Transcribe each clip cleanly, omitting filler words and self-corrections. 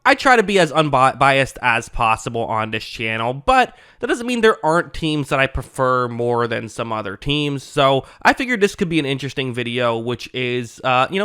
I try to be as unbiased as possible on this channel, but that doesn't mean there aren't teams that I prefer more than some other teams. So I figured this could be an interesting video, which is,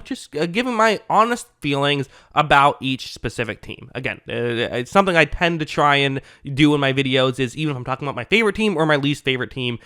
just giving my honest feelings about each specific team. Again, it's something I tend to try and do in my videos is even if I'm talking about my favorite team or my least favorite team,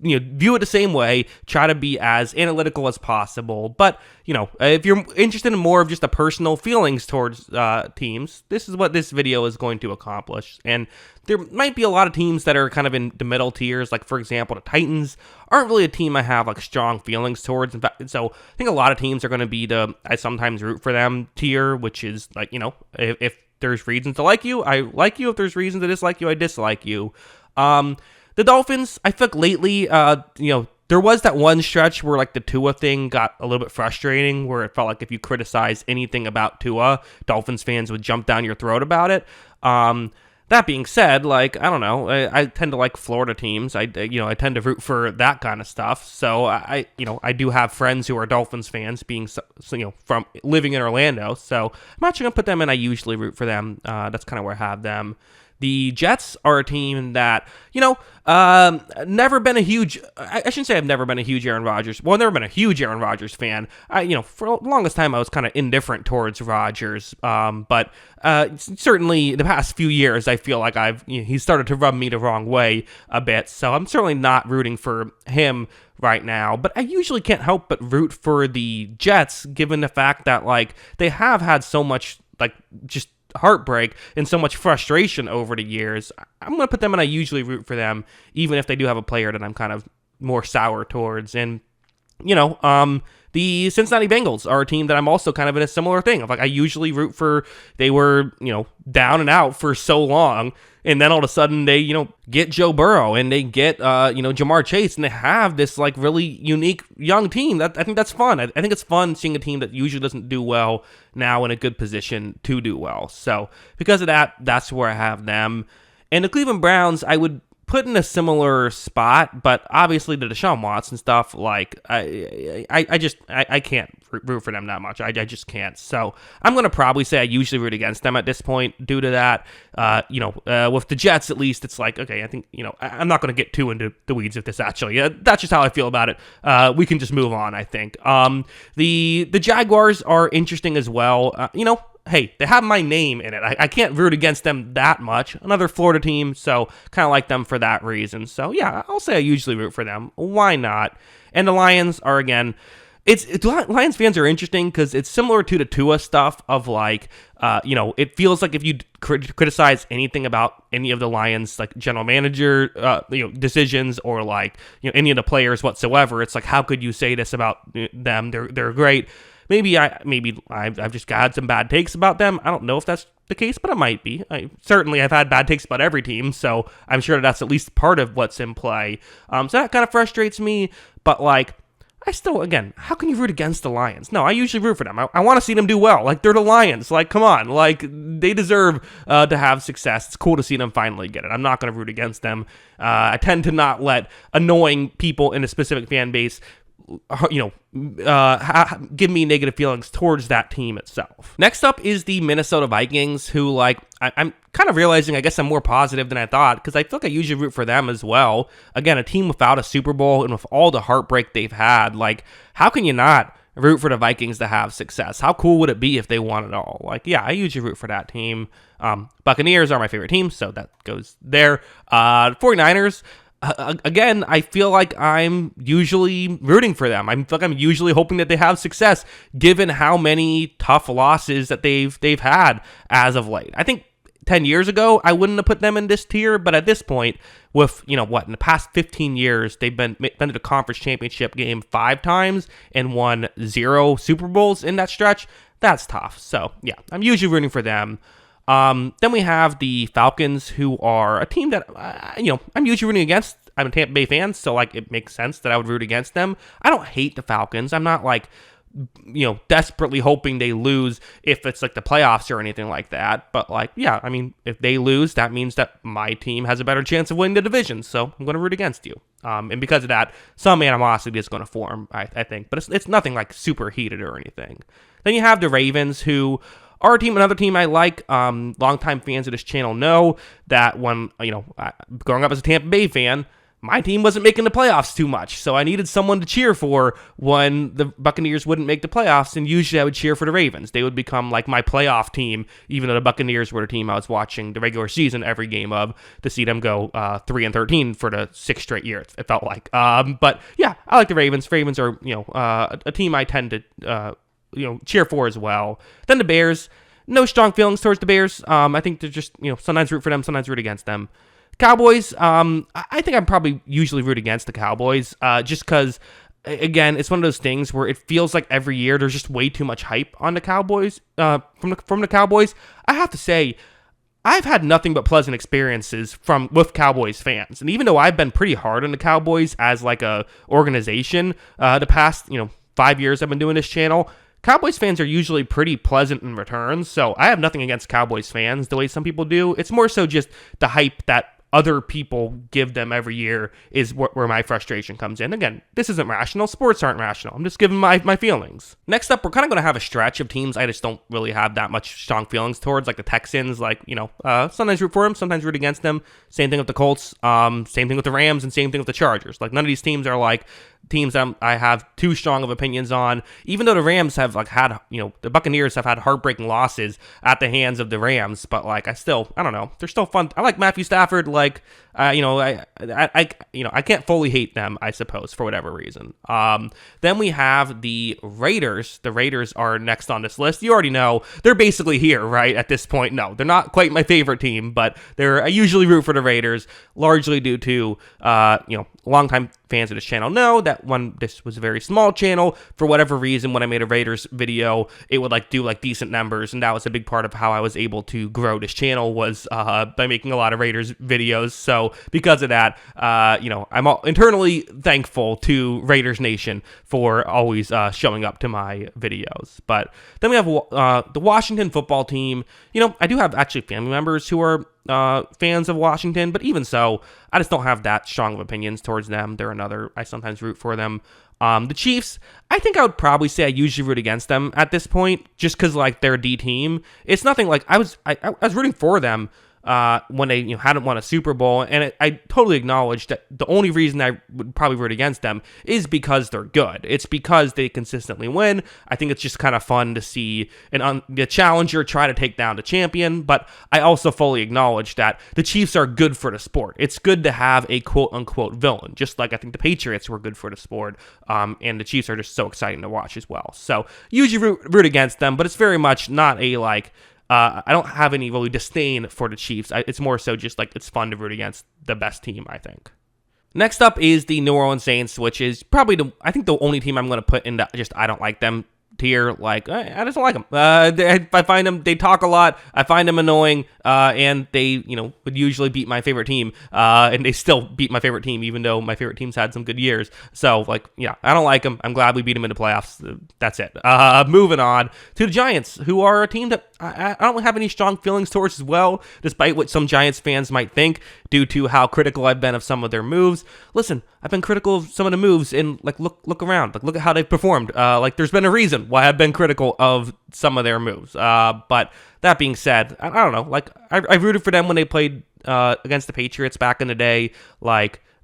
view it the same way, try to be as analytical as possible. But, if you're interested in more of just the personal feelings towards teams, this is what this video is going to accomplish. And there might be a lot of teams that are kind of in the middle tiers, like, for example, the Titans aren't really a team I have, like, strong feelings towards. In fact, so I think a lot of teams are going to be I sometimes root for them tier, which is, like, if there's reasons to like you, I like you. If there's reasons to dislike you, I dislike you. The Dolphins, I feel like lately, there was that one stretch where like the Tua thing got a little bit frustrating, where it felt like if you criticize anything about Tua, Dolphins fans would jump down your throat about it. That being said, like, I don't know, I tend to like Florida teams. I tend to root for that kind of stuff. So I do have friends who are Dolphins fans, being from living in Orlando. So I'm not sure gonna put them in. I usually root for them. That's kind of where I have them. The Jets are a team that, never been a huge, I shouldn't say I've never been a huge Aaron Rodgers. Well, I've never been a huge Aaron Rodgers fan. For the longest time, I was kind of indifferent towards Rodgers. But certainly the past few years, I feel like he's started to rub me the wrong way a bit. So I'm certainly not rooting for him right now, but I usually can't help but root for the Jets, given the fact that, like, they have had so much, like, just heartbreak and so much frustration over the years. I'm going to put them in. I usually root for them, even if they do have a player that I'm kind of more sour towards. And, the Cincinnati Bengals are a team that I'm also kind of in a similar thing of, like, I usually root for. They were, down and out for so long, and then all of a sudden they, get Joe Burrow and they get, Jamar Chase, and they have this, like, really unique young team. I think that's fun. I think it's fun seeing a team that usually doesn't do well now in a good position to do well. So because of that, that's where I have them. And the Cleveland Browns, I would put in a similar spot, but obviously the Deshaun Watson stuff, like, I can't root for them that much. I just can't. So I'm going to probably say I usually root against them at this point due to that. With the Jets, at least, it's like, okay, I think, I'm not going to get too into the weeds of this, actually. That's just how I feel about it. We can just move on, I think. The Jaguars are interesting as well. Hey, they have my name in it. I can't root against them that much. Another Florida team, so kind of like them for that reason. So yeah, I'll say I usually root for them. Why not? And the Lions are, again, Lions fans are interesting because it's similar to the Tua stuff of, like, it feels like if you criticize anything about any of the Lions, like, general manager, decisions, or, like, any of the players whatsoever, it's like, how could you say this about them? They're great. Maybe I've just had some bad takes about them. I don't know if that's the case, but it might be. I've had bad takes about every team, so I'm sure that's at least part of what's in play. So that kind of frustrates me, but, like, I still, again, how can you root against the Lions? No, I usually root for them. I want to see them do well. Like, they're the Lions. Like, come on. Like, they deserve to have success. It's cool to see them finally get it. I'm not going to root against them. I tend to not let annoying people in a specific fan base give me negative feelings towards that team itself. Next up is the Minnesota Vikings, who, like, I'm kind of realizing, I guess I'm more positive than I thought, because I feel like I usually root for them as well. Again, a team without a Super Bowl and with all the heartbreak they've had, like, how can you not root for the Vikings to have success? How cool would it be if they won it all? Like, yeah, I usually root for that team. Buccaneers are my favorite team, so that goes there. 49ers, again, I feel like I'm usually rooting for them. I feel like I'm usually hoping that they have success, given how many tough losses that they've had as of late. I think 10 years ago, I wouldn't have put them in this tier, but at this point, with, in the past 15 years, they've been to the conference championship game 5 times and won 0 Super Bowls in that stretch. That's tough. So, yeah, I'm usually rooting for them. Then we have the Falcons, who are a team that, I'm usually rooting against. I'm a Tampa Bay fan, so, like, it makes sense that I would root against them. I don't hate the Falcons. I'm not, like, desperately hoping they lose if it's, like, the playoffs or anything like that. But, like, yeah, I mean, if they lose, that means that my team has a better chance of winning the division. So I'm going to root against you. And because of that, some animosity is going to form, I think. But it's nothing, like, super heated or anything. Then you have the Ravens, who Our team, another team I like, longtime fans of this channel know that when, growing up as a Tampa Bay fan, my team wasn't making the playoffs too much, so I needed someone to cheer for when the Buccaneers wouldn't make the playoffs, and usually I would cheer for the Ravens. They would become like my playoff team, even though the Buccaneers were the team I was watching the regular season every game of to see them go 3-13 for the 6th straight year, it felt like. But yeah, I like the Ravens. Ravens are, a team I tend to, cheer for as well. Then the Bears. No strong feelings towards the Bears. I think they're just, sometimes root for them, sometimes root against them. Cowboys, I think I'm probably usually root against the Cowboys, just because, again, it's one of those things where it feels like every year there's just way too much hype on the Cowboys, from the Cowboys. I have to say, I've had nothing but pleasant experiences with Cowboys fans, and even though I've been pretty hard on the Cowboys as like a organization, the past 5 years I've been doing this channel, Cowboys fans are usually pretty pleasant in return, so I have nothing against Cowboys fans the way some people do. It's more so just the hype that other people give them every year is where my frustration comes in. Again, this isn't rational. Sports aren't rational. I'm just giving my feelings. Next up, we're kind of going to have a stretch of teams I just don't really have that much strong feelings towards, like the Texans. Sometimes root for them, sometimes root against them. Same thing with the Colts. Same thing with the Rams, and same thing with the Chargers. Like, none of these teams are like teams I have too strong of opinions on, even though the Rams have had, the Buccaneers have had heartbreaking losses at the hands of the Rams, but I don't know, they're still fun. I like Matthew Stafford, I can't fully hate them, I suppose, for whatever reason. Then we have the Raiders. The Raiders are next on this list. You already know, they're basically here, right, at this point. No, they're not quite my favorite team, but I usually root for the Raiders, largely due to, longtime fans of this channel know that when this was a very small channel, for whatever reason, when I made a Raiders video, it would do decent numbers, and that was a big part of how I was able to grow this channel, was by making a lot of Raiders videos. So because of that, I'm internally thankful to Raiders Nation for always showing up to my videos. But then we have the Washington football team. I do have actually family members who are fans of Washington, but even so, I just don't have that strong of opinions towards them. They're another, I sometimes root for them. The Chiefs, I think I would probably say I usually root against them at this point, just because they're a D team. It's nothing like I was rooting for them when they hadn't won a Super Bowl, and I totally acknowledge that the only reason I would probably root against them is because they're good. It's because they consistently win. I think it's just kind of fun to see the challenger try to take down the champion, but I also fully acknowledge that the Chiefs are good for the sport. It's good to have a quote-unquote villain, just like I think the Patriots were good for the sport, and the Chiefs are just so exciting to watch as well. So usually root against them, but it's very much not a I don't have any really disdain for the Chiefs. It's more so just it's fun to root against the best team, I think. Next up is the New Orleans Saints, which is probably I think the only team I'm going to put in the just I don't like them tier. I just don't like them. I find them, they talk a lot. I find them annoying, and they, would usually beat my favorite team, and they still beat my favorite team, even though my favorite team's had some good years. So, I don't like them. I'm glad we beat them in the playoffs. That's it. Moving on to the Giants, who are a team that I don't have any strong feelings towards as well, despite what some Giants fans might think, due to how critical I've been of some of their moves. Listen, I've been critical of some of the moves, and look around, look at how they've performed. There's been a reason why I've been critical of some of their moves. But that being said, I don't know. I rooted for them when they played against the Patriots back in the day.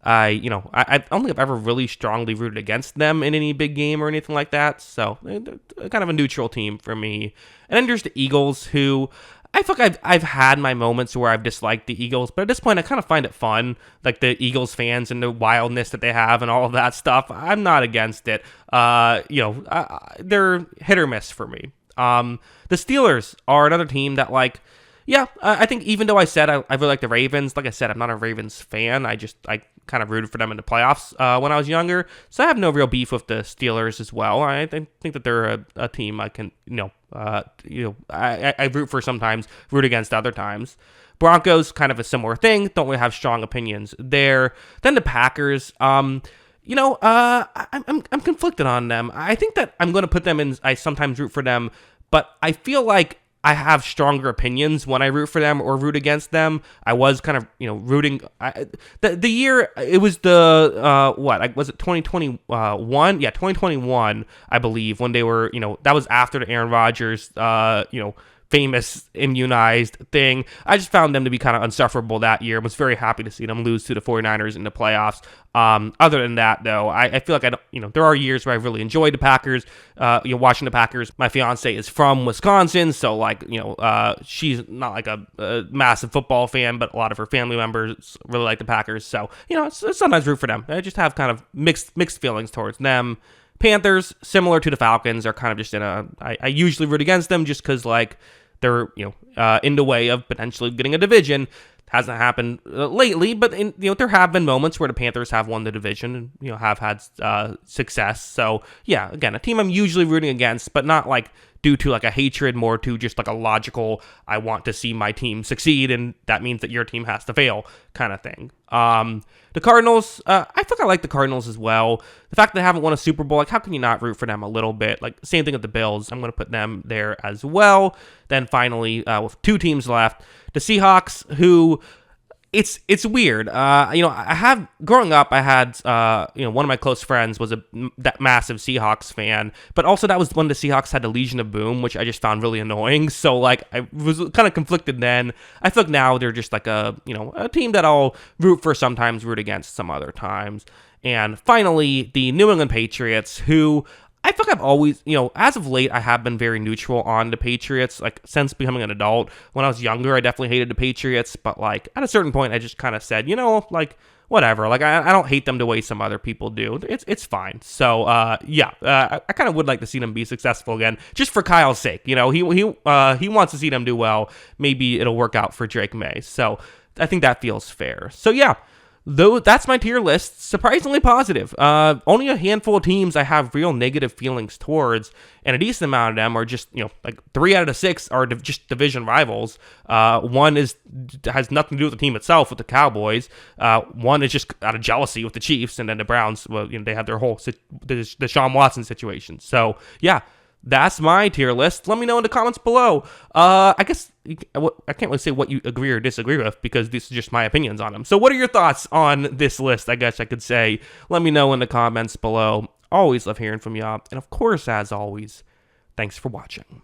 I don't think I've ever really strongly rooted against them in any big game or anything like that. So they're kind of a neutral team for me. And then there's the Eagles, who I feel like I've had my moments where I've disliked the Eagles, but at this point I kind of find it fun, the Eagles fans and the wildness that they have and all of that stuff. I'm not against it. They're hit or miss for me. The Steelers are another team that I think even though I said I really like the Ravens, like I said, I'm not a Ravens fan. I kind of rooted for them in the playoffs when I was younger. So I have no real beef with the Steelers as well. I think that they're a team I can, I root for sometimes, root against other times. Broncos, kind of a similar thing. Don't really have strong opinions there. Then the Packers, I'm conflicted on them. I think that I'm going to put them in, I sometimes root for them, but I feel like I have stronger opinions when I root for them or root against them. I was kind of, rooting. The year, it was was it 2021? Yeah, 2021, I believe, when they were, that was after the Aaron Rodgers, famous immunized thing. I just found them to be kind of insufferable that year. I was very happy to see them lose to the 49ers in the playoffs. Other than that, though, I feel like there are years where I really enjoyed the Packers, watching the Packers. My fiance is from Wisconsin, so she's not like a massive football fan, but a lot of her family members really like the Packers. So, it's sometimes root for them. I just have kind of mixed feelings towards them. Panthers, similar to the Falcons, are kind of just I usually root against them just because they're in the way of potentially getting a division. Hasn't happened lately, but there have been moments where the Panthers have won the division and have had success. So yeah, again, a team I'm usually rooting against, but not due to a hatred, more to just a logical, I want to see my team succeed, and that means that your team has to fail kind of thing. The Cardinals, I think I like the Cardinals as well. The fact that they haven't won a Super Bowl, how can you not root for them a little bit? Same thing with the Bills. I'm going to put them there as well. Then finally, with 2 teams left, the Seahawks, who it's weird. Growing up, I had one of my close friends was that massive Seahawks fan, but also that was when the Seahawks had the Legion of Boom, which I just found really annoying. So I was kind of conflicted then. I feel like now they're just a team that I'll root for sometimes, root against some other times. And finally, the New England Patriots, who I feel like I've always, as of late, I have been very neutral on the Patriots, since becoming an adult. When I was younger, I definitely hated the Patriots, but, at a certain point, I just kind of said, whatever. I don't hate them the way some other people do. It's fine. So, I kind of would like to see them be successful again, just for Kyle's sake. He wants to see them do well. Maybe it'll work out for Drake May. So, I think that feels fair. So, yeah. Though that's my tier list, surprisingly positive. Only a handful of teams I have real negative feelings towards, and a decent amount of them are just 3 out of the 6 are just division rivals. One has nothing to do with the team itself, with the Cowboys. One is just out of jealousy with the Chiefs, and then the Browns. Well, they have their whole the Deshaun Watson situation. So yeah. That's my tier list. Let me know in the comments below. I guess I can't really say what you agree or disagree with because this is just my opinions on them. So what are your thoughts on this list, I guess I could say. Let me know in the comments below. Always love hearing from y'all. And of course, as always, thanks for watching.